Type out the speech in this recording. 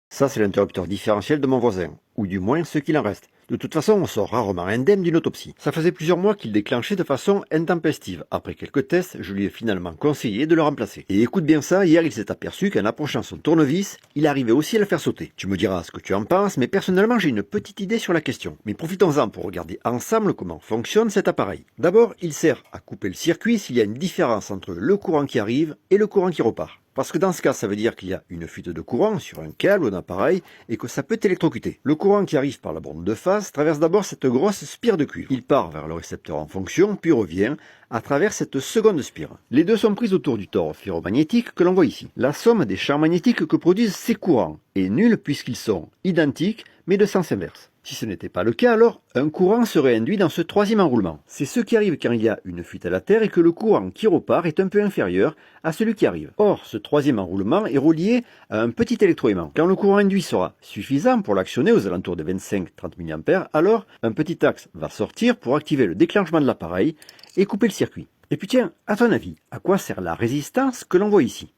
Ça, c'est l'interrupteur différentiel de mon voisin, ou du moins ce qu'il en reste. De toute façon, on sort rarement indemne d'une autopsie. Ça faisait plusieurs mois qu'il déclenchait de façon intempestive. Après quelques tests, je lui ai finalement conseillé de le remplacer. Et écoute bien ça, hier il s'est aperçu qu'en approchant son tournevis, il arrivait aussi à le faire sauter. Tu me diras ce que tu en penses, mais personnellement j'ai une petite idée sur la question. Mais profitons-en pour regarder ensemble comment fonctionne cet appareil. D'abord, il sert à couper le circuit s'il y a une différence entre le courant qui arrive et le courant qui repart. Parce que dans ce cas, ça veut dire qu'il y a une fuite de courant sur un câble ou un appareil et que ça peut électrocuter. Le courant qui arrive par la borne de phase traverse d'abord cette grosse spire de cuivre. Il part vers le récepteur en fonction, puis revient à travers cette seconde spire. Les deux sont prises autour du tore ferromagnétique que l'on voit ici. La somme des champs magnétiques que produisent ces courants est nulle puisqu'ils sont identiques mais de sens inverse. Si ce n'était pas le cas, alors un courant serait induit dans ce troisième enroulement. C'est ce qui arrive quand il y a une fuite à la Terre et que le courant qui repart est un peu inférieur à celui qui arrive. Or, ce troisième enroulement est relié à un petit électroaimant. Quand le courant induit sera suffisant pour l'actionner aux alentours de 25-30 mA, alors un petit axe va sortir pour activer le déclenchement de l'appareil et couper le circuit. Et puis tiens, à ton avis, à quoi sert la résistance que l'on voit ici?